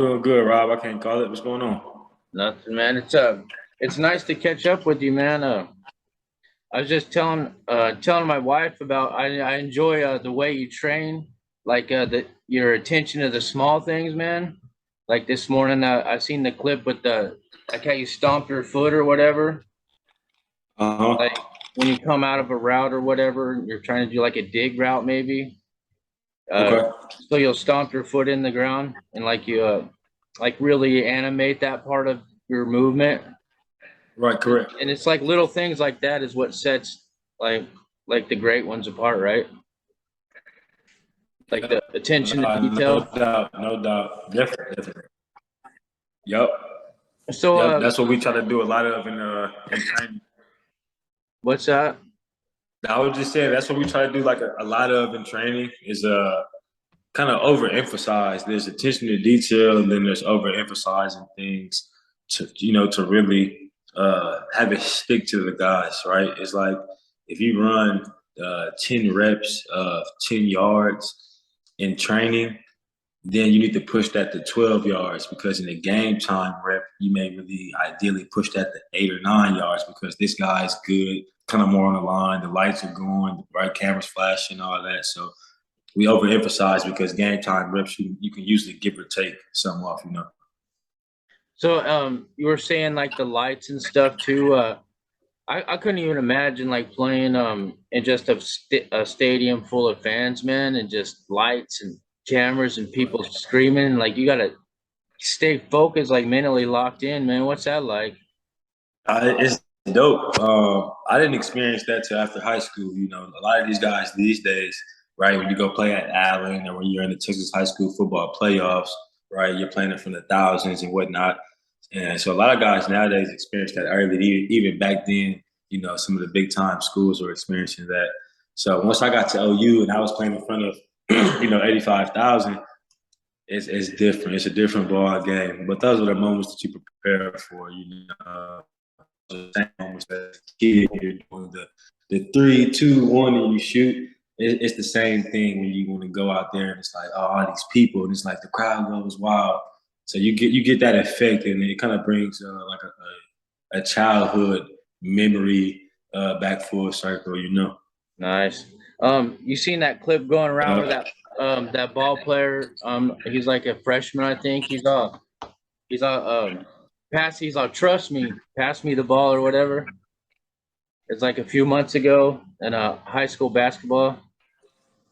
Doing good, Rob. I can't call it. What's going on? Nothing, man. It's nice to catch up with you, man. I was just telling my wife about I enjoy the way you train, like the your attention to the small things, man. Like this morning, I seen the clip with the like how you stomp your foot or whatever. Like Uh-huh. when you come out of a route or whatever, you're trying to do like a dig route, maybe. Uh, Okay. so you'll stomp your foot in the ground and like you like really animate that part of your movement. Right, correct. And it's like little things like that is what sets like like the great ones apart, right? Like the Yep. attention to No detail. doubt. No doubt. Definitely. Definitely. Yep. So Yep. That's what we try to do a lot of in training. what's that? I was just saying that's what we try to do like a lot of in training is kind of overemphasize. There's attention to detail and then there's overemphasizing things to really have it stick to the guys, right? It's like if you run 10 reps of 10 yards in training, then you need to push that to 12 yards because in a game time rep, you may really ideally push that to 8 or 9 yards because this guy's good, kind of more on the line, the lights are going, the bright cameras flashing, all that. So we overemphasize because game time reps you can usually give or take some off. So you were saying like the lights and stuff too. I couldn't even imagine like playing in just a stadium full of fans, man, and just lights and cameras and people screaming. Like you gotta stay focused, like mentally locked in, man. What's that like? It's dope. I didn't experience that till after high school. A lot of these guys these days, right? When you go play at Allen or when you're in the Texas high school football playoffs, right? You're playing it from the thousands and whatnot. And so a lot of guys nowadays experience that early. Even back then, some of the big time schools were experiencing that. So once I got to OU and I was playing in front of, 85,000, it's different. It's a different ball game. But those are the moments that you prepare for. The same moments as a kid, you're doing the 3, 2, 1, and you shoot. It's the same thing when you want to go out there and it's like, oh, all these people, and it's like the crowd goes wild. So you get that effect, and it kind of brings like a childhood memory back full circle. Nice. You seen that clip going around where that ball player, he's like a freshman, I think. He's all he's all trust me, pass me the ball or whatever. It's like a few months ago in high school basketball.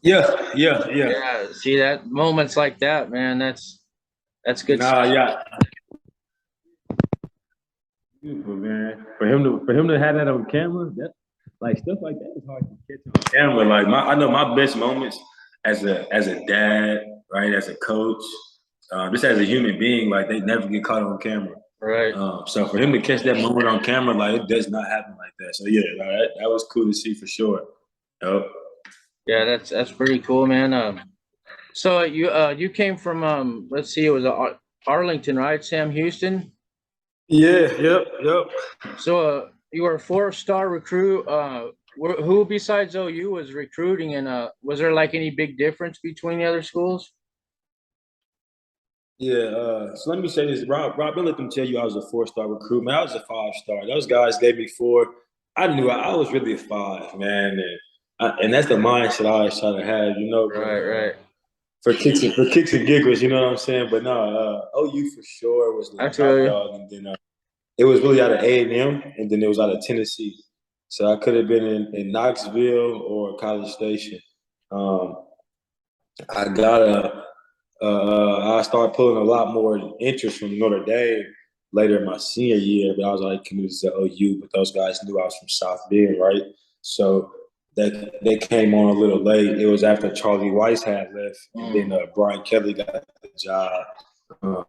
Yeah, yeah, yeah. Yeah, see that moments like that, man. That's good Nah, stuff. yeah. Beautiful, man. For him to have that on camera, that like stuff like that is hard to catch on camera. Like I know my best moments as a dad, right, as a coach, just as a human being, like they never get caught on camera. Right. So for him to catch that moment on camera, like it does not happen like that. So yeah, like, that was cool to see for sure. Yep. Yeah, that's pretty cool, man. So you came from let's see, it was Arlington, right? Sam Houston. Yeah. Yep. Yep. So you were a four-star recruit. Who besides OU was recruiting, and was there like any big difference between the other schools? Yeah, so let me say this, Rob. Don't let them tell you I was a 4-star recruit, man. I was a 5-star. Those guys gave me 4. I knew I was really a 5, man, and that's the mindset I always try to have. But Right, right. for kicks and giggles, you know what I'm saying. But no, OU for sure was the I top feel you. dog, and then it was really out of A&M, and then it was out of Tennessee. So I could have been in Knoxville or College Station. Um, I got I started pulling a lot more interest from Notre Dame later in my senior year, but I was already committed to OU. But those guys knew I was from South Bend, right? So they came on a little late. It was after Charlie Weiss had left, and then Mm. Brian Kelly got the job. Uh,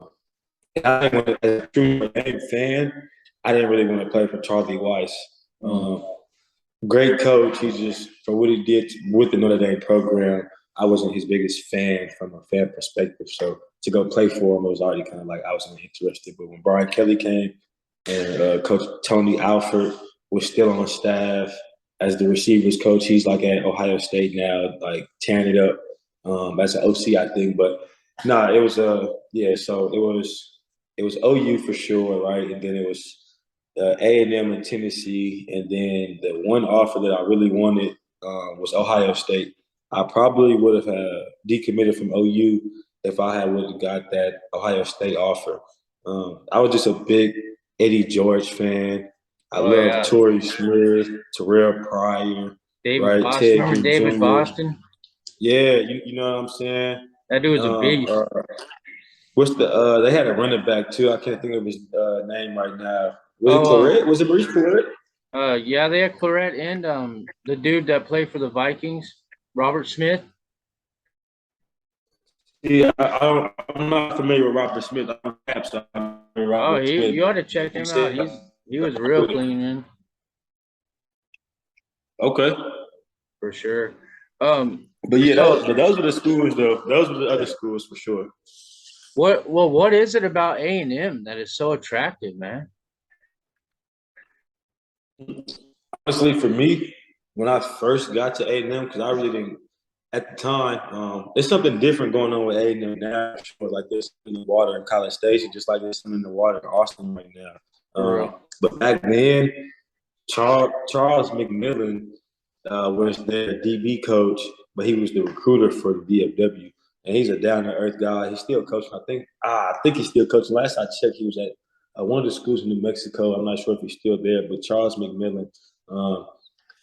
I didn't want to, as a true Notre Dame fan, I didn't really want to play for Charlie Weiss. Mm. Great coach. He's just for what he did with the Notre Dame program. I wasn't his biggest fan from a fan perspective. So to go play for him, it was already kind of like I wasn't interested. But when Brian Kelly came and Coach Tony Alford was still on staff as the receivers coach, he's like at Ohio State now, like tearing it up as an OC, I think. But Nah, it was yeah. So it was OU for sure, right? And then it was A&M in Tennessee, and then the one offer that I really wanted was Ohio State. I probably would have decommitted from OU if I had would have got that Ohio State offer. I was just a big Eddie George fan. I Oh love yeah, Torrey Smith, Terrell Pryor, David right? Boston. Ted Remember Ginn David Jr. Boston? Yeah, you know what I'm saying? That dude was a Um, beast. uh, what's the they had a running back too. I can't think of his name right now. Was it Oh, Claret? Was it Maurice Claret? yeah, they had Claret and the dude that played for the Vikings, Robert Smith. Yeah, I'm not familiar with Robert Smith. I'm perhaps Oh, Robert Smith. you ought to check You him out. said He was real clean, man, okay, for sure. but yeah, So but those were the schools though. Those were the other schools for sure. what is it about A&M that is so attractive, man? Honestly, for me, when I first got to A&M, because I really didn't at the time. There's something different going on with A&M now. Like there's in the water in College Station, just like there's something in the water in Austin right now. For real. But back then, Charles McMillan was their DB coach, but he was the recruiter for the DFW, and he's a down to earth guy. He's still coaching. I think he's still coaching. Last I checked, he was at one of the schools in New Mexico. I'm not sure if he's still there, but Charles McMillan, um,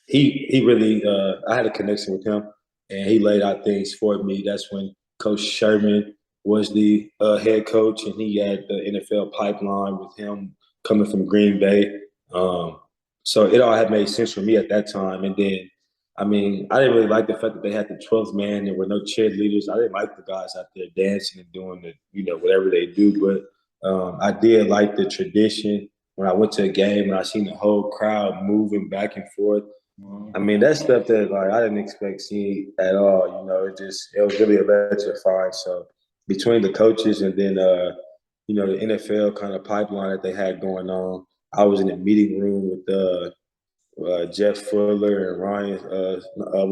he really I had a connection with him, and he laid out things for me. That's when Coach Sherman was the head coach, and he had the NFL pipeline with him coming from Green Bay. Um, so it all had made sense for me at that time. And then, I mean, I didn't really like the fact that they had the 12th man. There were no cheerleaders. I didn't like the guys out there dancing and doing whatever they do. But I did like the tradition. When I went to a game and I seen the whole crowd moving back and forth, I mean, that's stuff that like I didn't expect seeing at all. It was really electrifying. So between the coaches and then the NFL kind of pipeline that they had going on, I was in the meeting room with Jeff Fuller and Ryan.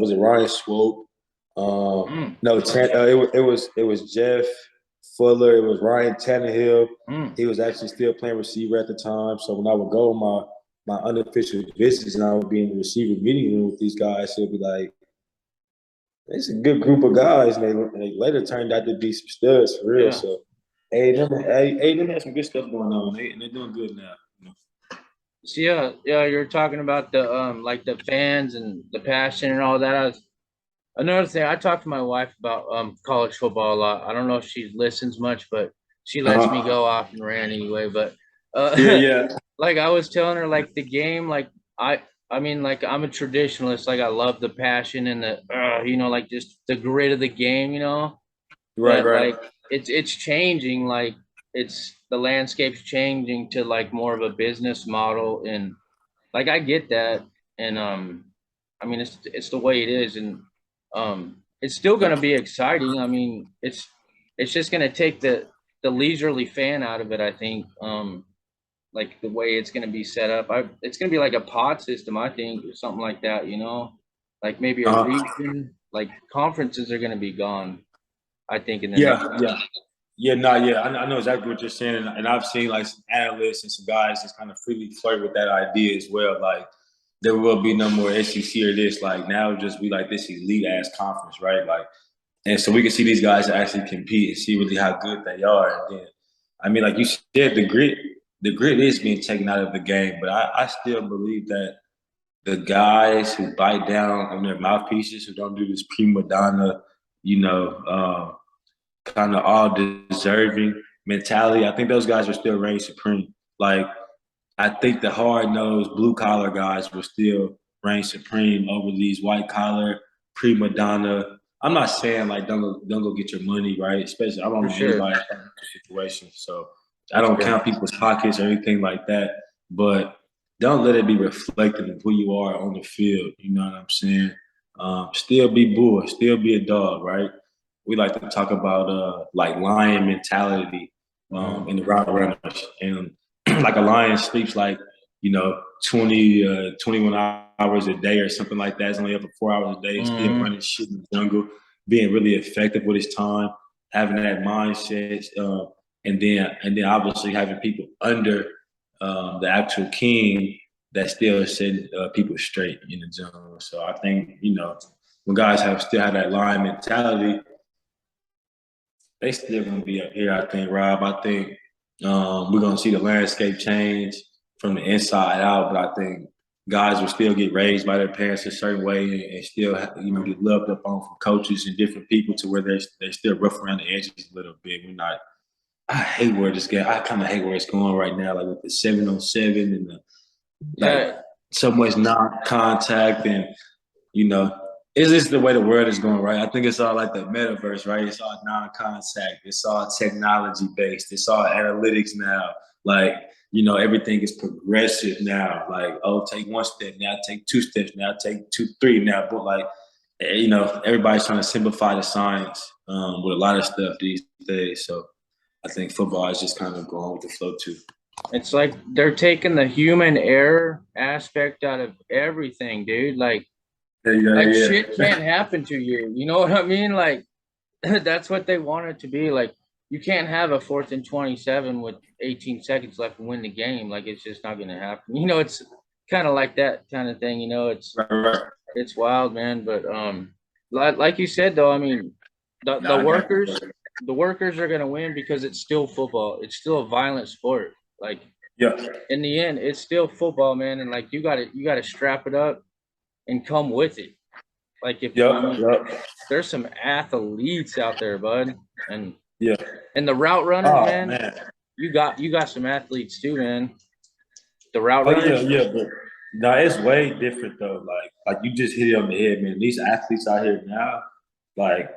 Was it Ryan Swope? Mm, No, it was Jeff Fuller. It was Ryan Tannehill. mm. He was actually still playing receiver at the time. So when I would go on my unofficial visits and I would be in the receiver meeting room with these guys, it'd be like, it's a good group of guys. And they later turned out to be some studs for real. Yeah. So A&M has some good stuff going on. They're doing good now. So yeah, you're talking about the like the fans and the passion and all that. Another thing, I talk to my wife about college football a lot. I don't know if she listens much, but she lets me Uh-huh. go off and rant anyway. But Yeah, yeah. like I was telling her, like the game, like I mean, like I'm a traditionalist. Like I love the passion and the like just the grit of the game, Right, But right. like it's changing. Like it's the landscape's changing to like more of a business model, and like I get that, and I mean it's the way it is, and it's still gonna be exciting. I mean it's just gonna take the leisurely fan out of it. I think like the way it's gonna be set up. It's gonna be like a pod system, I think, or something like that. Like maybe a Uh-huh. region. Like conferences are gonna be gone. I think in the next. Yeah, yeah. Yeah, no, yeah, I know exactly what you're saying, and I've seen like some analysts and some guys just kind of freely flirt with that idea as well. Like, there will be no more SEC or this. Like, now it'll just be like this elite ass conference, right? Like, and so we can see these guys actually compete and see really how good they are. And then, I mean, like you said, the grit is being taken out of the game, but I still believe that the guys who bite down on their mouthpieces, who don't do this prima donna, you know. Kind of all deserving mentality. I think those guys are still reign supreme. Like I think the hard nosed blue collar guys will still reign supreme over these white collar prima donna. I'm not saying like don't go get your money right, especially I don't For know sure. anybody in that situation, so I That's don't good. count people's pockets or anything like that. But don't let it be reflective of who you are on the field. You know what I'm saying? Still be bull, still be a dog, right? We like to talk about like lion mentality Mhm. in the route runners, and like a lion sleeps like 21 hours a day or something like that. It's only up for 4 hours a day, still Mhm. running shit in the jungle, being really effective with his time. having that mindset, and then obviously having people under the actual king that still setting people straight in the zone. So I think when guys still have that line mentality, they still gonna be up here. I think, Rob. I think we're gonna see the landscape change from the inside out, but I think guys will still get raised by their parents a certain way and still get loved up on from coaches and different people to where they're still rough around the edges a little bit. We're not. I hate where this game. I kind of hate where it's going right now, like with the 7-on-7 and so much non-contact, and it's just the way the world is going, right? I think it's all like the metaverse, right? It's all non-contact. It's all technology-based. It's all analytics now. Like, everything is progressive now. Like, take one step now, take two steps now, take 2, 3 now. But like, everybody's trying to simplify the science with a lot of stuff these days. So I think football is just kind of going with the flow too. It's like they're taking the human error aspect out of everything, dude. Like, shit can't happen to you. You know what I mean? Like, that's what they want it to be. Like, you can't have a 4th and 27 with 18 seconds left and win the game. Like, it's just not going to happen. It's kind of like that kind of thing. It's wild, man. But like you said, though, I mean, the workers are going to win because it's still football. It's still a violent sport. Like, in the end, it's still football, man. And like, you got to strap it up and come with it. Like, there's some athletes out there, bud, and the route runners, man. You got some athletes too, man. The route runners. But no, it's way different though. Like you just hit it on the head, man. These athletes out here now, like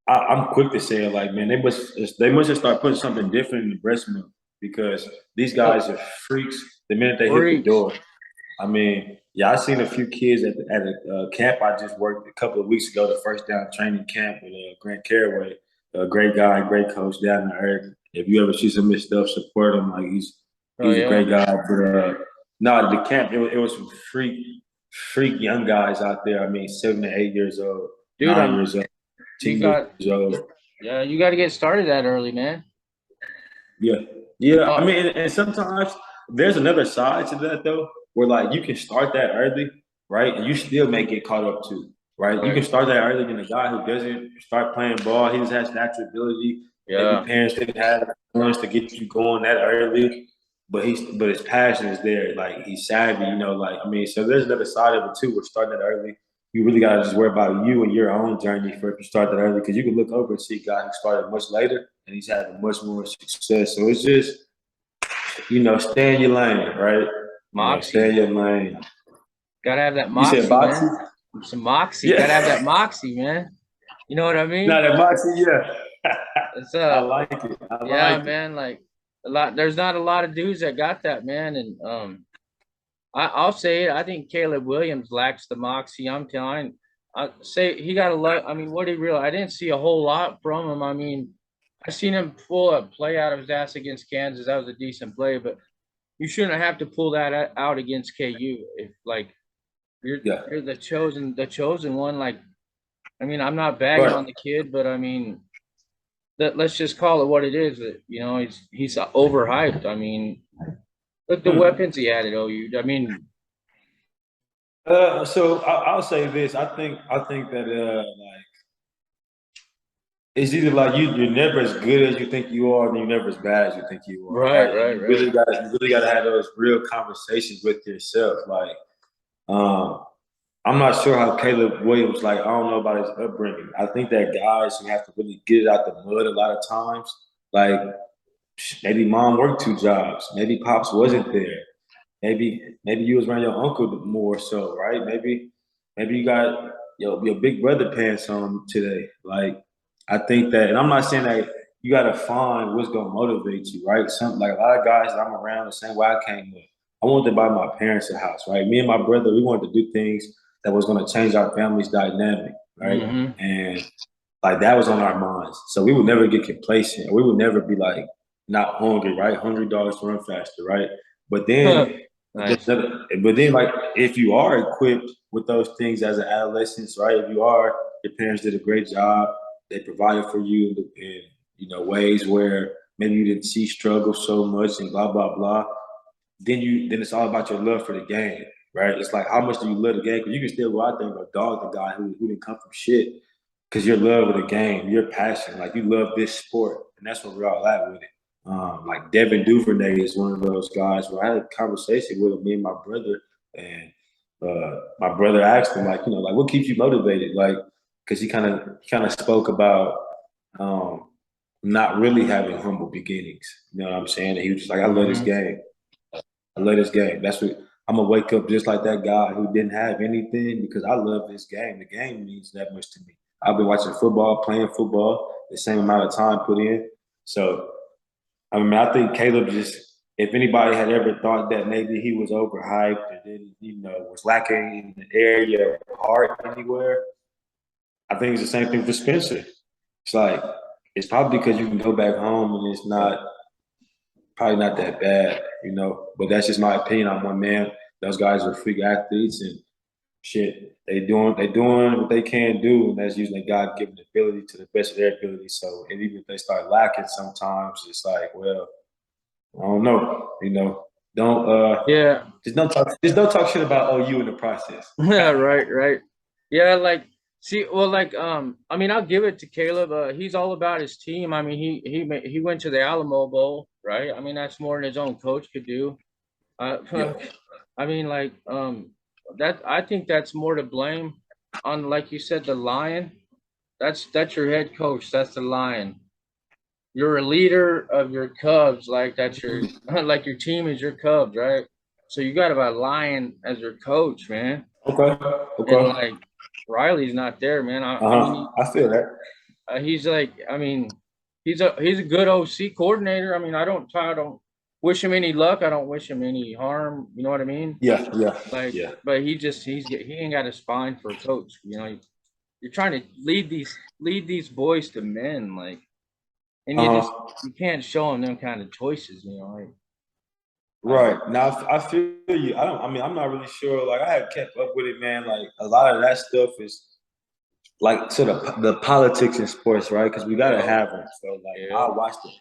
I'm quick to say, like, man, they must just start putting something different in the breast milk because these guys are freaks. The minute they hit the door, I mean. Yeah, I seen a few kids at a camp I just worked a couple of weeks ago, the first down training camp with Grant Caraway, a great guy, great coach down to earth. If you ever see some of his stuff, support him. Like he's a great guy. But no, the camp it was some freak young guys out there. I mean, 7 to 8 years old, dude, 9 years old, 10 years old. Yeah, you got to get started that early, man. Yeah. I mean, and sometimes there's another side to that though. Where like you can start that early, right? And you still may get caught up too, right? You can start that early than a guy who doesn't start playing ball. He just has natural ability. Yeah. Maybe parents didn't have the funds to get you going that early, but his passion is there. Like he's savvy, so there's another side of it too. Where starting that early, you really gotta just worry about you and your own journey if you start that early. Because you can look over and see a guy who started much later and he's having much more success. So it's just, stay in your lane, right? Moxie. Stay in your lane. Gotta have that moxie. You said moxie? Man. Some moxie. Gotta have that moxie, man. You know what I mean? No, that moxie, yeah. I like it. Man. Like there's not a lot of dudes that got that, man. And I'll say it. I think Caleb Williams lacks the moxie. I'm telling. I say he got a lot. I mean, what he really? I didn't see a whole lot from him. I mean, I seen him pull a play out of his ass against Kansas. That was a decent play, but. You shouldn't have to pull that out against KU if like you're the chosen one. Like, I mean, I'm not bagging on the kid, but I mean, let's just call it what it is. That he's overhyped. I mean, look the weapons he had at OU. I mean, so I'll say this. I think that it's either like you're never as good as you think you are, and you're never as bad as you think you are. Right. You really gotta have those real conversations with yourself. Like, I'm not sure how Caleb Williams. Like, I don't know about his upbringing. I think that guys who have to really get it out the mud a lot of times. Like, maybe mom worked 2 jobs. Maybe pops wasn't there. Maybe you was around your uncle more so, right? Maybe you got your big brother pants on today. Like. I think that, and I'm not saying that you got to find what's going to motivate you, right? Like a lot of guys that I'm around the same way I came up. I wanted to buy my parents a house, right? Me and my brother, we wanted to do things that was going to change our family's dynamic, right? Mm-hmm. And like that was on our minds. So we would never get complacent. We would never be like not hungry, right? Hungry dogs run faster, right? But then, like if you are equipped with those things as an adolescent, right? If you are, your parents did a great job. They provided for you, and ways where maybe you didn't see struggle so much and blah, blah, blah. Then it's all about your love for the game, right? It's like, how much do you love the game? Because you can still go out there and go dog the guy who didn't come from shit because your love of the game, your passion, like you love this sport. And that's what we're all at with it. Like Devin Duvernay is one of those guys where I had a conversation with him, me and my brother, and my brother asked him, like, what keeps you motivated? Like, because he kind of spoke about not really having humble beginnings. You know what I'm saying? And he was just like, I love this game. I love this game. That's what I'm gonna wake up just like that guy who didn't have anything because I love this game. The game means that much to me. I've been watching football, playing football, the same amount of time put in. So, I think Caleb just, if anybody had ever thought that maybe he was overhyped or didn't, was lacking in the area of heart anywhere, I think it's the same thing for Spencer. It's like, it's probably because you can go back home and it's probably not that bad, but that's just my opinion. I'm one man. Those guys are freak athletes and shit. They doing what they can do, and that's using their God-given ability to the best of their ability. So, and even if they start lacking sometimes, it's like, well, I don't know, don't just don't talk shit about OU in the process. Yeah, right. Yeah, I'll give it to Caleb. He's all about his team. I mean, he went to the Alamo Bowl, right? I mean, that's more than his own coach could do. Yeah. I mean, I think that's more to blame on, like you said, the Lion. That's your head coach. That's the Lion. You're a leader of your Cubs, like that's your like your team is your Cubs, right? So you got a Lion as your coach, man. Okay. And like Riley's not there, man. I feel that. He's a good OC coordinator. I mean, I don't wish him any luck. I don't wish him any harm. You know what I mean? Yeah. But he ain't got a spine for a coach. You're trying to lead these boys to men, like, and you can't show them kind of choices, Right. Now, I feel you. I'm not really sure. Like, I have kept up with it, man. Like, a lot of that stuff is like sort of the politics in sports, right? Because we gotta have them. So, I watch the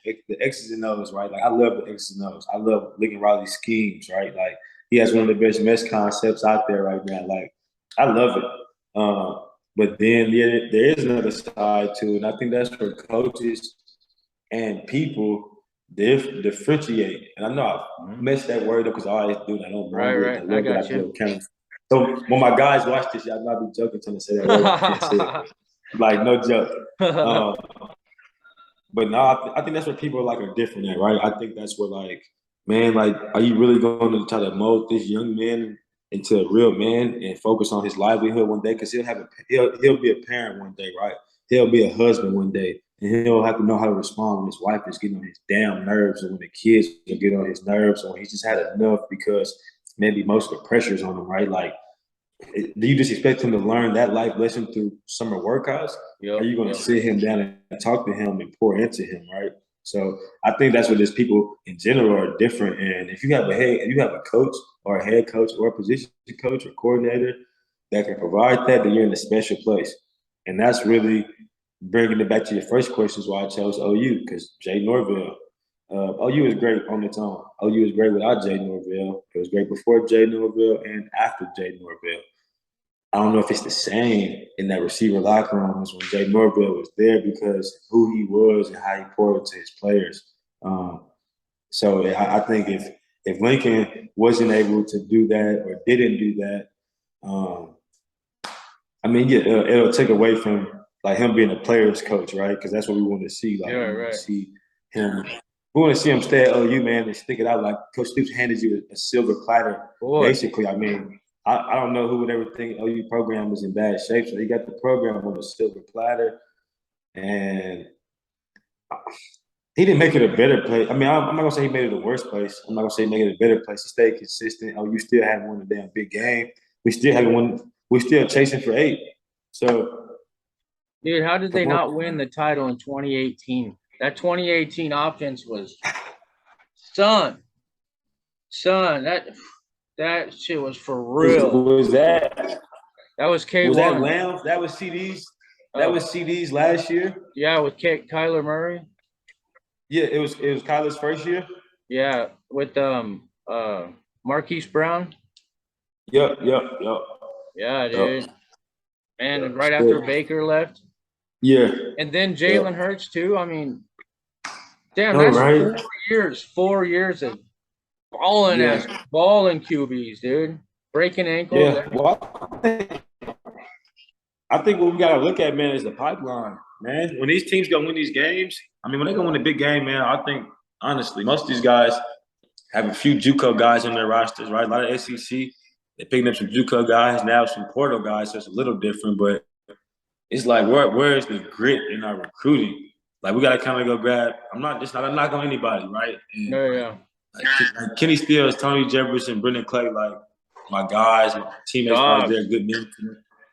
X's and O's, right? Like, I love the X's and O's. I love Lincoln Riley's schemes, right? Like, he has one of the best mesh concepts out there right now. Like, I love it. But then there is another side to it, and I think that's where coaches and people differentiate. And I know I messed that word up because I always do that. I don't right. I got you. So when my guys watch this, y'all might be joking trying to say that word. I can't say it. Like, no joke. But no, I think that's where people are different at, right? I think that's where man, are you really going to try to mold this young man into a real man and focus on his livelihood one day? Because he'll be a parent one day, right? He'll be a husband one day. And he'll have to know how to respond when his wife is getting on his damn nerves, or when the kids will get on his nerves, or he's just had enough because maybe most of the pressure's on him, right? Like, do you just expect him to learn that life lesson through summer workouts? Yep, are you going to sit him down and talk to him and pour into him, right? So I think that's what these people in general are different. And if you have a coach or a head coach or a position coach or coordinator that can provide that, then you're in a special place. And that's really bringing it back to your first question is why I chose OU, because Jay Norvell. OU is great on its own. OU is great without Jay Norvell. It was great before Jay Norvell and after Jay Norvell. I don't know if it's the same in that receiver locker room as when Jay Norvell was there because who he was and how he poured into his players. So I think if Lincoln wasn't able to do that or didn't do that, it'll take away from him being a player's coach, right? Because that's what we want to see. We want to see him. We want to see him stay at OU, man, and stick it out. Like Coach Stoops handed you a silver platter, basically. I don't know who would ever think OU program was in bad shape. So he got the program on a silver platter, and he didn't make it a better place. I'm not gonna say he made it a worse place. I'm not gonna say he made it a better place. He stayed consistent. OU still haven't won a damn big game. We still haven't won. We're still chasing for 8. So. Dude, how did they not win the title in 2018? That 2018 offense was son. That shit was for real. What was that? That was K1. Was that Lamb? That was CDs. That was CDs last year. Yeah, with Kyler Murray. Yeah, it was Kyler's first year. Yeah, with Marquise Brown. Yep. Yeah, Yep. dude. And right after Still, Baker left, yeah. and then Yep. Jalen Hurts too. I mean, damn, No, that's right? 4 years. 4 years of Yeah. balling QBs, dude. Breaking ankles. Yeah. Well, I think what we gotta look at, man, is the pipeline, man. When these teams go win these games, I mean, when they go win a big game, man, I think honestly, most of these guys have a few JUCO guys on their rosters, right? A lot of SEC, they're picking up some JUCO guys, now some Portal guys, so it's a little different, but it's like where is the grit in our recruiting? Like we gotta kind of go grab. I'm not on anybody, right? And No, yeah. like Kenny Stills, Tony Jefferson, Brendan Clay, like my guys, my teammates out Dogs. there, good men.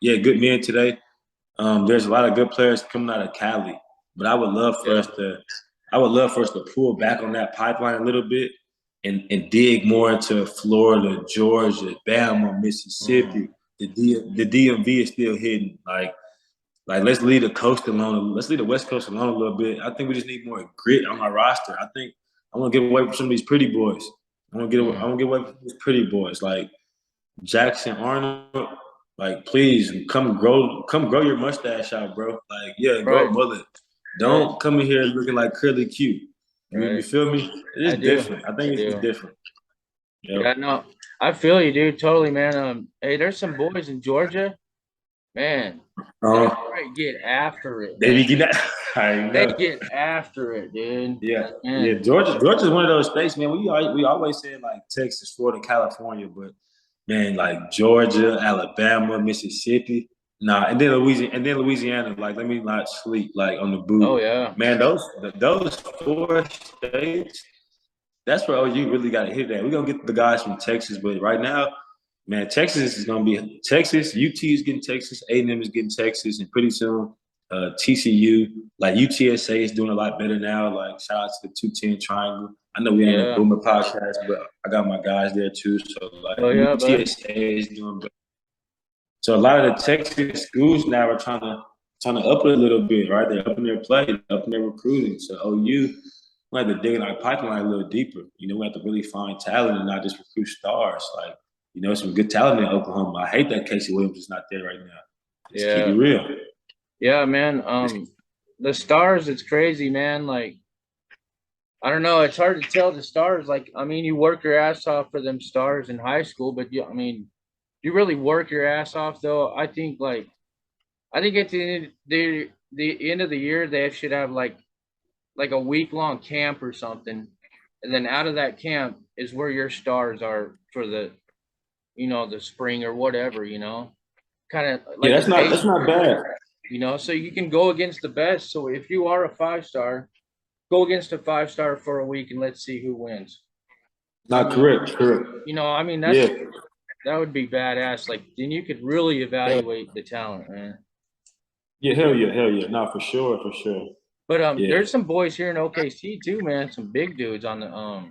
Yeah, good men today. There's a lot of good players coming out of Cali, but Yeah. I would love for us to pull back on that pipeline a little bit and dig more into Florida, Georgia, Bama, Mississippi. The DMV is still hidden. Like let's leave the coast alone. Let's leave the West Coast alone a little bit. I think we just need more grit on our roster. I think I want to get away from some of these pretty boys. I want to get away from these pretty boys like Jackson Arnold. Like, please come grow your mustache out, bro. Like, yeah, grow a Right. mullet. Right. Don't come in here looking like curly Q. You Right. feel me? It I is do. different. I I think it's just do. different. Yep. Yeah, no. I feel you, dude. Totally, man. Hey, there's some boys in Georgia, man. They Uh, straight get after it, they man. be getting that. I They know. get after it, dude. Yeah, yeah. Man. Georgia's one of those states, man. We always say like Texas, Florida, California, but man, like Georgia, Alabama, Mississippi, nah, and then Louisiana. Like, let me not sleep like on the Oh boot, yeah. man. Those four states, that's where OU really got to hit that. We're gonna get the guys from Texas, but right now, man, Texas is gonna be Texas. UT is getting Texas. A&M is getting Texas, and pretty soon, TCU, like UTSA is doing a lot better now. Like shout out to the 210 Triangle. I know we ain't a Yeah. Boomer podcast, but I got my guys there too. So like Oh yeah, bud. UTSA is doing better. So a lot of the Texas schools now are trying to up it a little bit, right? They're upping their play, upping their recruiting. So OU, we have to dig in our pipeline a little deeper. You know, we have to really find talent and not just recruit stars. Like, you know, some good talent in Oklahoma. I hate that Casey Williams is not there right now. Let's keep it Yeah. real. Yeah, man. The stars, it's crazy, man. Like, I don't know, it's hard to tell the stars. Like, I mean, you work your ass off for them stars in high school, but I mean, you really work your ass off though. I think at the end of the year they should have like a week long camp or something, and then out of that camp is where your stars are for the the spring or whatever, kind of Yeah, like a day that's not trip, bad. so you can go against the best. So if you are a 5 star, go against a 5 star for a week and let's see who wins. I Not mean, correct. Correct. I mean Yeah. that would be badass. Like then you could really Hell, evaluate the talent, man. yeah, hell yeah, hell yeah. No, for sure, for sure. But Yeah. there's some boys here in OKC too, man. Some big dudes on the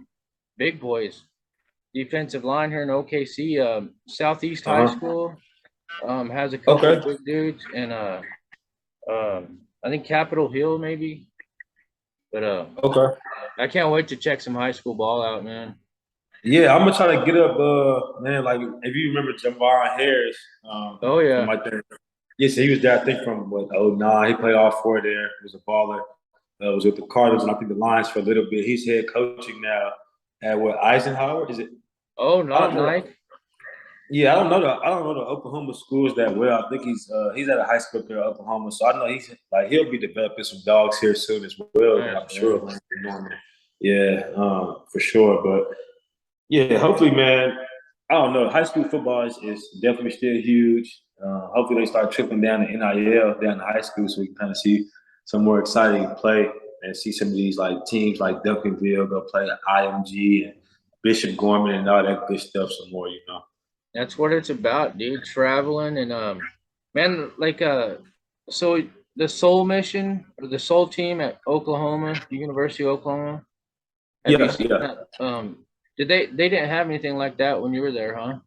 big boys defensive line here in OKC. Southeast High Uh-huh. School has a couple Okay. of big dudes, and I think Capitol Hill maybe. But Okay. I can't wait to check some high school ball out, man. Yeah, I'm gonna try to get up, man. Like if you remember Javon Harris, Oh from yeah, like there. Yes, he was there. I think from what '09. He played all four there. He was a baller. Was with the Cardinals and I think the Lions for a little bit. He's head coaching now at what Eisenhower is it? oh I not don't know. Nike. Yeah, I don't know the Oklahoma schools that well. I think he's at a high school up there in Oklahoma, so I know he'll be developing some dogs here soon as well. Nice, I'm sure man. of Norman. Yeah, for sure. But yeah, hopefully, man. I don't know. High school football is definitely still huge. Hopefully, they start trickling down to NIL down to high school, so we can kind of see some more exciting play and see some of these like teams like Duncanville go play at IMG and Bishop Gorman and all that good stuff some more. You know. That's what it's about, dude. Traveling and man, like so the Soul Mission or the Soul Team at Oklahoma, the University of Oklahoma. Have you Yeah, seen yeah. that? Did they didn't have anything like that when you were there, huh?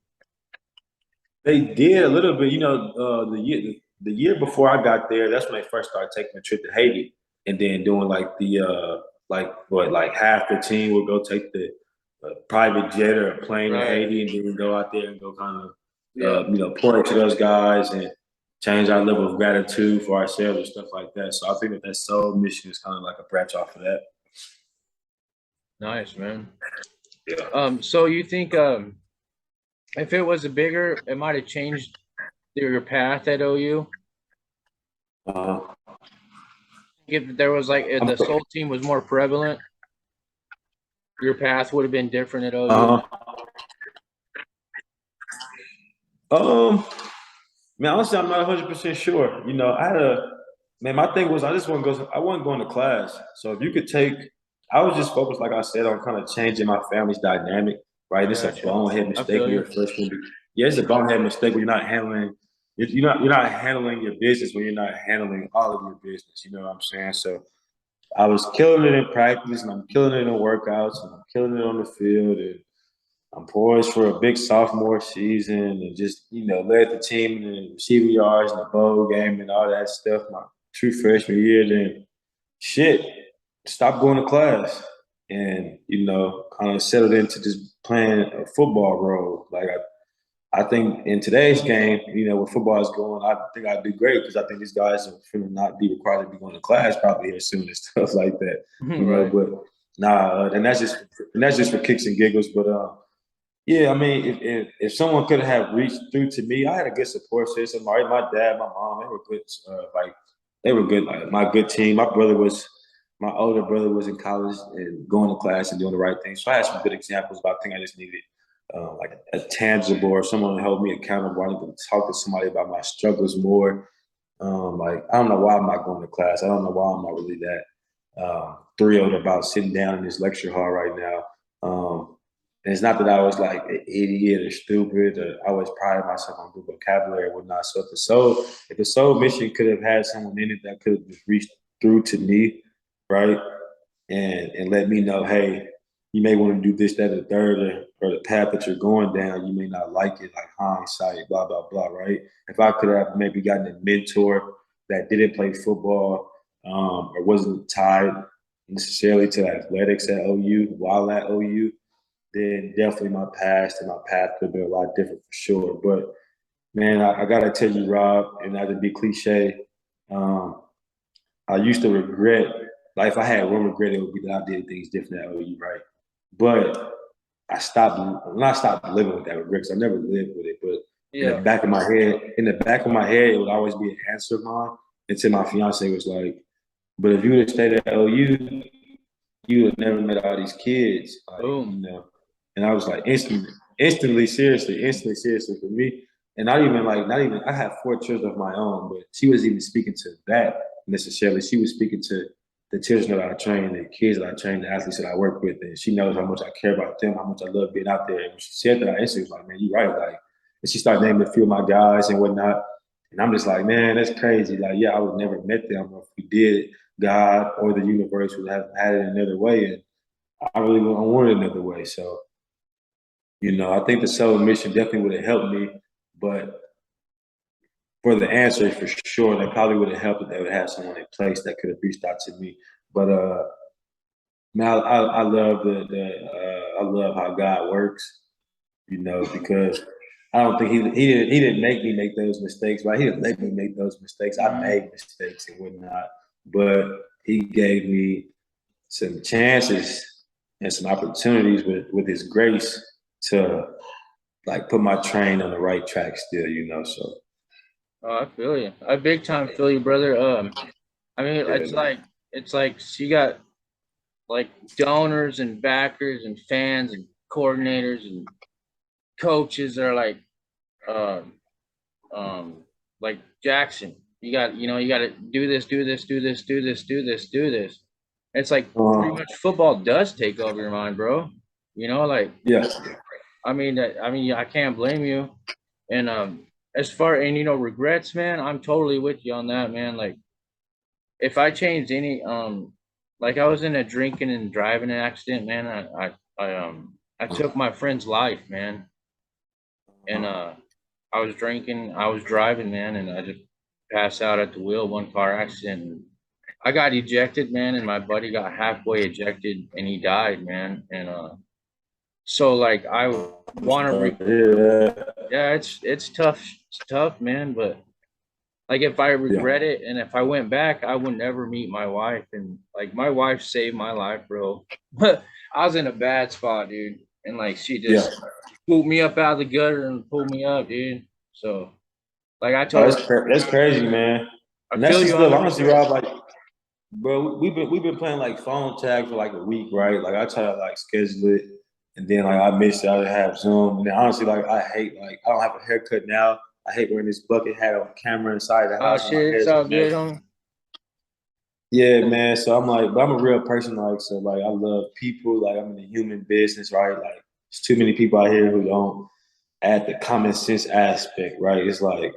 They did a little bit. You know, the year before I got there, that's when they first started taking the trip to Haiti and then doing like like half the team would go take the private jet or a plane to Right. Haiti, and then we go out there and go kind of Yeah. pour into those guys and change our level of gratitude for ourselves and stuff like that. So I think that soul mission is kind of like a branch off of that. Nice, man. Yeah. So you think if it was a bigger, it might have changed your path at OU? Uh, If there was like if the soul team was more prevalent, your path would have been different at OU. Man, honestly, I'm not 100% sure. You know, my thing was I wasn't going to class. So if you could I was just focused, like I said, on kind of changing my family's dynamic, right? It's a Gotcha. bonehead I mistake feel when you. you're a freshman. Yeah, it's a bonehead mistake when you're not handling your business when you're not handling all of your business. You know what I'm saying? So I was killing it in practice, and I'm killing it in workouts, and I'm killing it on the field, and I'm poised for a big sophomore season, and just led the team in the receiving yards and the bowl game and all that stuff. My true freshman year, then shit, stopped going to class, and kind of settled into just playing a football role. Like I think in today's game, where football is going, I think I'd do great because I think these guys are going to not be required to be going to class probably here soon and stuff like that. Right. But nah, and that's just for kicks and giggles. But yeah, I mean, if someone could have reached through to me, I had a good support system. Right, my dad, my mom, they were good. They were good. Like my good team. My older brother was in college and going to class and doing the right thing. So I had some good examples. But I think I just needed like a tangible or someone to hold me accountable. I need to talk to somebody about my struggles more. Like I don't know why I'm not going to class. I don't know why I'm not really that thrilled about sitting down in this lecture hall right now. And it's not that I was like an idiot or stupid. Or I always prided myself on good vocabulary and whatnot. So if the soul mission could have had someone in it that could have just reached through to me, right, and let me know, hey, you may want to do this, that, or the third, or the path that you're going down, you may not like it, like hindsight, blah, blah, blah, right? If I could have maybe gotten a mentor that didn't play football or wasn't tied necessarily to athletics at OU while at OU, then definitely my past and my path could have been a lot different for sure. But man, I gotta tell you, Rob, and not to be cliche, I used to regret, like if I had one regret, it would be that I did things different at OU, right? But when I stopped living with that regret, because I never lived with it, but in the back of my head, it would always be an answer of mine until my fiance was like, but if you would have stayed at OU, you would have never met all these kids. Like, and I was like, instantly, seriously for me. And not even, I have 4 children of my own, but she wasn't even speaking to that necessarily. She was speaking to the children that I train, the kids that I train, the athletes that I work with. And she knows how much I care about them, how much I love being out there. And when she said that, I instantly was like, man, you're right. Like, and she started naming a few of my guys and whatnot. And I'm just like, man, that's crazy. Like, yeah, I would never met them. If we did, God or the universe would have had it another way. And I really wanted another way. So, I think the soul mission definitely would have helped me, but for the answer, for sure, they probably would have helped if they would have someone in place that could have reached out to me. But man, I love I love how God works, because I don't think he didn't make me make those mistakes, right? He didn't let me make those mistakes. I made mistakes and whatnot, but he gave me some chances and some opportunities with his grace to like put my train on the right track still, so. Oh, I feel you. I big time feel you, brother. I mean, it's like so you got like donors and backers and fans and coordinators and coaches that are um, like Jackson. You got to do this, do this, do this, do this, do this, do this. It's like pretty much football does take over your mind, bro. Yes. I mean, I can't blame you. And as far and regrets, man, I'm totally with you on that, man. Like if I changed any like I was in a drinking and driving accident, man. I took my friend's life, man. And I was drinking, I was driving, man, and I just passed out at the wheel, one car accident. And I got ejected, man, and my buddy got halfway ejected and he died, man. And so like I want to yeah, it's tough. It's tough, man, but like if I Yeah. regret it and if I went back, I would never meet my wife. And like my wife saved my life, bro. I was in a bad spot, dude. And like she Yeah. just pulled me up out of the gutter and pulled me up, dude. So like I Oh, told her, that's crazy, man. I And that's feel just you good. Honestly, 100%. Rob, like, bro, we've been playing like phone tag for like a week, right? Like I try to like schedule it, and then like I miss it. I have Zoom, and then honestly, like I hate like I don't have a haircut now. I hate wearing this bucket hat on camera inside the Oh house, and my shit, it's hair's a all mess. good, homie. Yeah, man. So I'm like, but I'm a real person, like, so like I love people. Like I'm in the human business, right? Like there's too many people out here who don't add the common sense aspect, right? It's like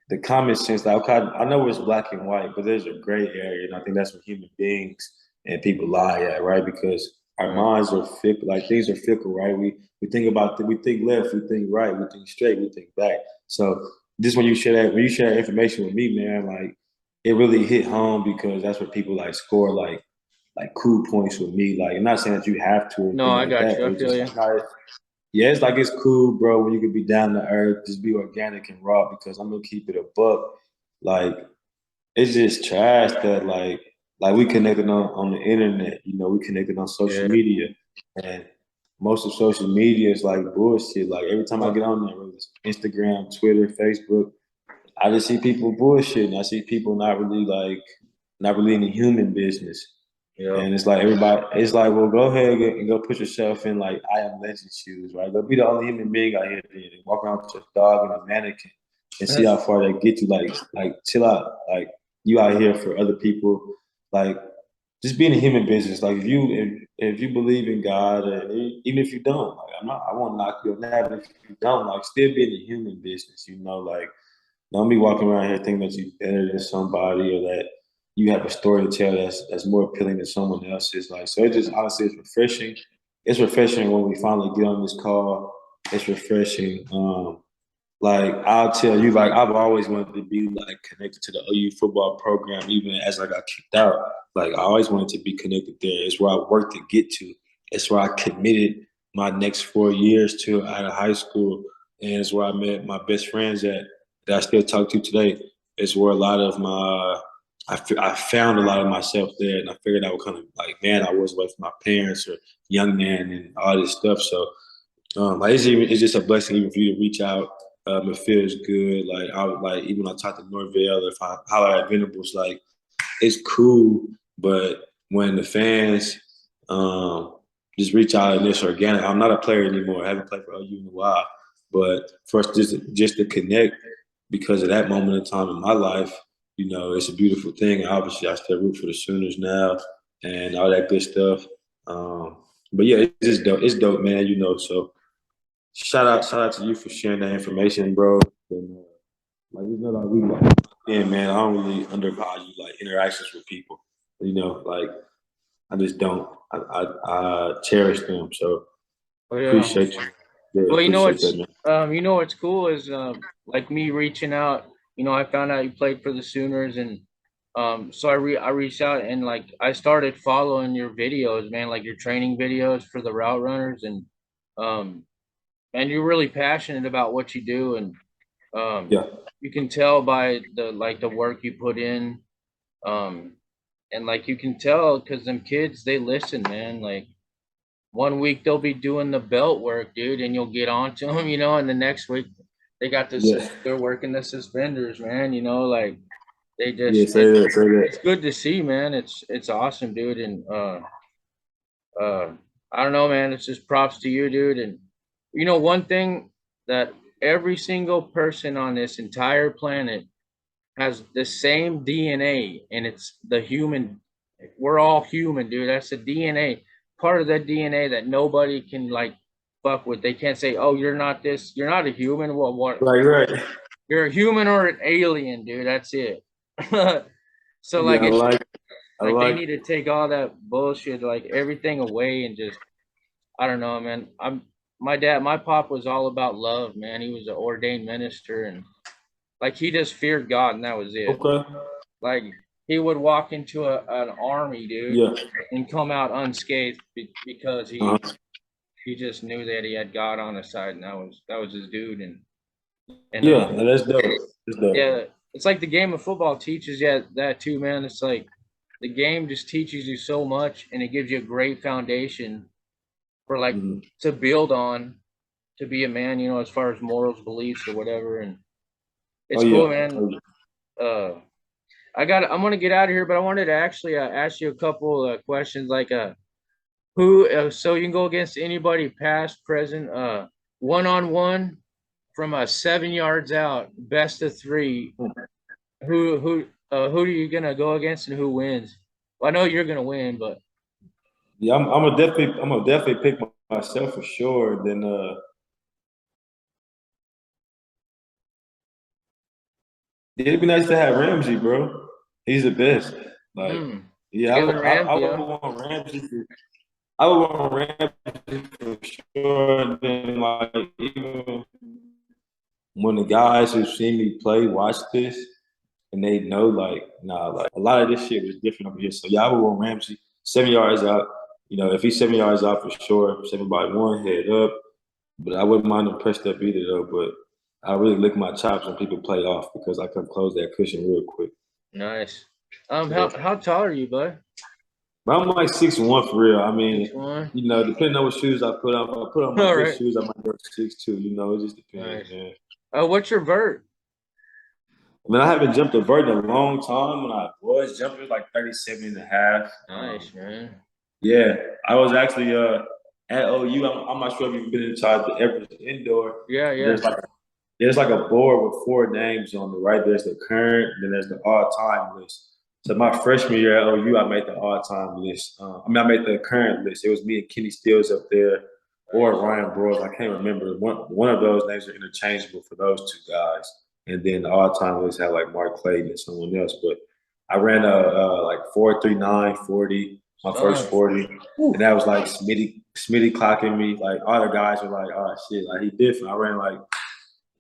the common sense, like I know it's black and white, but there's a gray area, and I think that's what human beings and people lie at, right? Because our Right. minds are fickle, like things are fickle, right? We think about we think left, we think right, we think straight, we think back. So just when you share that information with me, man, like it really hit home because that's what people like score like cool points with me. Like I'm not saying that you have to or No, anything I like got that, you. I but it's feel just you. like yeah, it's like it's cool, bro, when you can be down to earth, just be organic and raw because I'm gonna keep it a buck. Like it's just trash that like we connected on the internet, we connected on social Yeah. media. And most of social media is like bullshit. Like every time I Oh, get on there, whether it's Instagram, Twitter, Facebook, I just see people bullshitting. I see people not really in the human business. yeah. And it's like it's like, well, go ahead and go put yourself in like I Am Legend shoes, right? Go be the only human being out here and walk around with your dog and a mannequin and see how far they get you. Like chill out. Like you out here for other people. Like just being a human business. Like if you believe in God, and even if you don't, like I won't knock you on that. But if you don't, like still being a human business, like don't be walking around here thinking that you're better than somebody or that you have a story to tell that's more appealing than someone else's. Like, so it just honestly is refreshing. It's refreshing when we finally get on this call. It's refreshing. Like I'll tell you, like I've always wanted to be like connected to the OU football program, even as I got kicked out. Like I always wanted to be connected there. It's where I worked to get to. It's where I committed my next 4 years to out of high school, and it's where I met my best friends at that I still talk to today. It's where a lot of I found a lot of myself there, and I figured out what kind of like man I was away from my parents or young man and all this stuff. So like it's just a blessing even for you to reach out. It feels good. Like I would like even when I talk to Norvell, if I holler at Venables, like it's cool. But when the fans just reach out and it's organic, I'm not a player anymore. I haven't played for OU in a while. But for us just to connect because of that moment in time in my life, it's a beautiful thing. And obviously, I still root for the Sooners now and all that good stuff. But yeah, it's just dope. It's dope, man. So shout out to you for sharing that information, bro. And, like like we like, yeah, man. I don't really undervalue like interactions with people. Like I just don't. I cherish them. So Oh yeah. appreciate you. Yeah, Well, appreciate that, man. what's cool is like me reaching out. I found out you played for the Sooners, and so I reached out and like I started following your videos, man, like your training videos for the route runners, um, and you're really passionate about what you do, and um, Yeah. you can tell by the work you put in, um, and like you can tell because them kids they listen, man, like. One week they'll be doing the belt work, dude, and you'll get on to them, and the next week they got Yeah. they're working the suspenders, man. Like they Yeah. just Say that. Say it's that. good to see, man. It's awesome, dude, and uh, I don't know, man. It's just props to you, dude. And one thing that every single person on this entire planet has the same DNA, and it's the human. We're all human, dude. That's the DNA. Part of that DNA that nobody can like fuck with. They can't say, "Oh, you're not this. You're not a human." Well, what? Like right. You're a human or an alien, dude. That's it. So Yeah, like it's I like they like need to take all that bullshit, like everything away, and just I don't know, man. My pop was all about love, man. He was an ordained minister, and like he just feared God, and that was it. okay. Like he would walk into an army, dude, Yeah. and come out unscathed because Uh-huh. he just knew that he had God on his side, and that was his dude. And Yeah, that's dope. That's dope. yeah, it's like the game of football teaches you that too, man. It's like the game just teaches you so much, and it gives you a great foundation for like to build on to be a man, you know, as far as morals, beliefs, or whatever. And it's cool, man. I'm gonna get out of here, but I wanted to actually ask you a couple questions, like who so you can go against anybody, past, present, 1-on-1 from 7 yards out, best of 3. Who are you gonna go against and who wins? Well, I know you're gonna win, but yeah, I'm gonna definitely pick myself for sure. Then it'd be nice to have Ramsey, bro. He's the best. Like, yeah, I would want Ramsey. I would want Ramsey for sure. And then, like, even when the guys who see me play watch this, and they know, like, nah, like a lot of this shit was different over here. So yeah, I would want Ramsey 7 yards out. You know, if he's 7 yards out for sure, 7-by-1, head up. But I wouldn't mind him pressed up either though. But I really lick my chops when people play off because I can close that cushion real quick. Nice. How tall are you, bud? I'm like 6'1" for real. I mean, 6'1"? You know, depending on what shoes I put on. If I put on my good shoes, I might go 6'2". You know, it just depends, man. What's your vert? I mean, I haven't jumped a vert in a long time. When I was jumping, it was like 37.5. Nice, man. Yeah, I was actually at OU. I'm not sure if you've been inside the Everest Indoor. Yeah. There's like a board with 4 names on the right. There's the current, then there's the all-time list. So my freshman year at OU, I made the all-time list. I made the current list. It was me and Kenny Stills up there, or Ryan Broyles. I can't remember. One of those names are interchangeable for those 2 guys. And then the all-time list had like Mark Clayton and someone else. But I ran a like 4.39 40, my first 40, and that was like Smitty clocking me. Like all the guys were like, "Oh shit, like he different." I ran like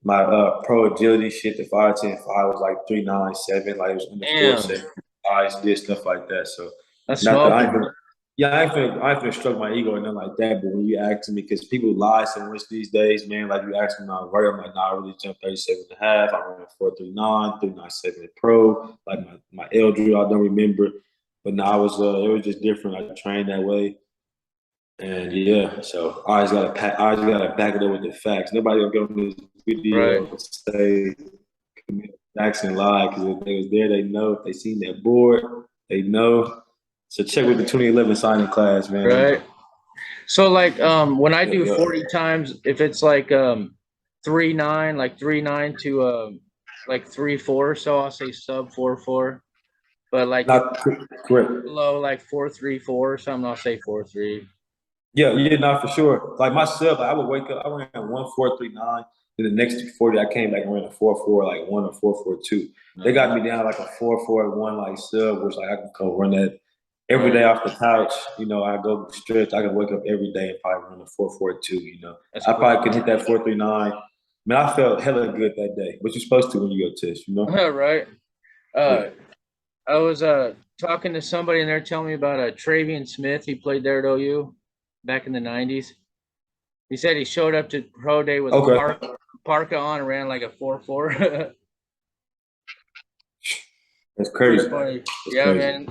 my pro agility shit. The 5.10.5 was like 3.97. Like it was under 4.7. I did stuff like that. So that's not I ain't finna stroke my ego or nothing like that. But when you ask me, because people lie so much these days, man. Like you ask me now, right? I'm like, nah, I really jumped 37.5. I ran 4.39, 3.97 pro. Like my L drill, I don't remember. But now it was just different. I trained that way. And yeah, so I just gotta back it up with the facts. Nobody gonna get on this video and say Kameel Jackson lied, because if they was there, they know. If they seen that board, they know. So check with the 2011 signing class, man. Right. So like when I do 40 times, if it's like 3.9, like 3.9 to like 3.4, so I'll say sub 4.4. But like not correct. Below like 4.34 or something, I'll say 4.3. Yeah, not for sure. Like myself, I would wake up, I ran 1.439. Then the next 40, I came back and ran a 4.4, like 1 or 4.42. They got me down like a 4.41, like sub, which like I can go run that every day off the couch. You know, I go stretch. I can wake up every day and probably run a 4.42. You know, I probably could hit that 4.39. Man, I felt hella good that day. What you're supposed to when you go test, you know? Right. I was talking to somebody and they're telling me about Travian Smith. He played there at OU back in the 90s. He said he showed up to pro day with parka on and ran like a 4.4. That's crazy. That's crazy. Man.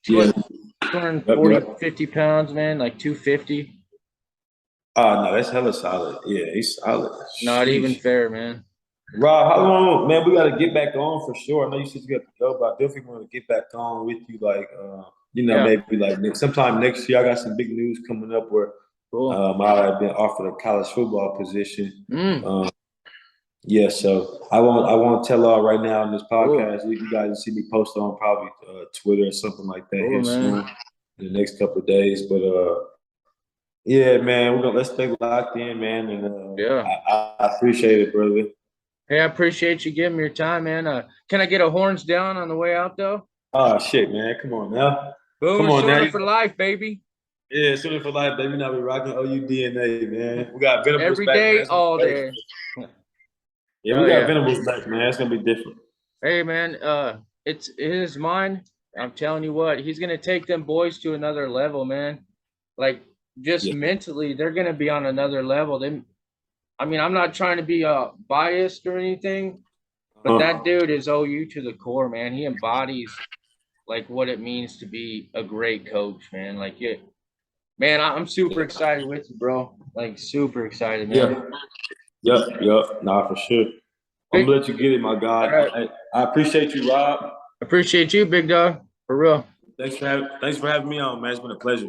240, 50 pounds, man, like 250. Oh, no, that's hella solid. Yeah, he's solid. Not even fair, man. Rob, how long, man? We got to get back on for sure. I know you said you got to go, but I definitely want to get back on with you, like, maybe like sometime next year. I got some big news coming up where I've been offered a college football position. Yeah, so I won't tell all right now on this podcast. You guys will see me post on probably Twitter or something like that here soon in the next couple of days. But yeah, man, let's stay locked in, man. And I appreciate it, brother. Hey, I appreciate you giving me your time, man. Can I get a horns down on the way out, though? Oh, shit, man. Come on now. Come on now. For life, baby. Yeah, Shooter for life, baby. Now we rocking OU DNA, man. We got Venables every day, all day. Yeah, we got Venables back, man. It's going to be different. Hey, man, it is mine. I'm telling you what, he's gonna take them boys to another level, man. Like just Yeah. mentally, they're gonna be on another level. I mean, I'm not trying to be biased or anything, but that dude is OU to the core, man. He embodies like what it means to be a great coach, man. Like it, man. I'm super excited with you, bro. Like super excited, man. Yep. Nah, for sure. I'm gonna let you get it, my guy. Right. I appreciate you, Rob. Appreciate you, big dog, for real. Thanks for having me on, man. It's been a pleasure.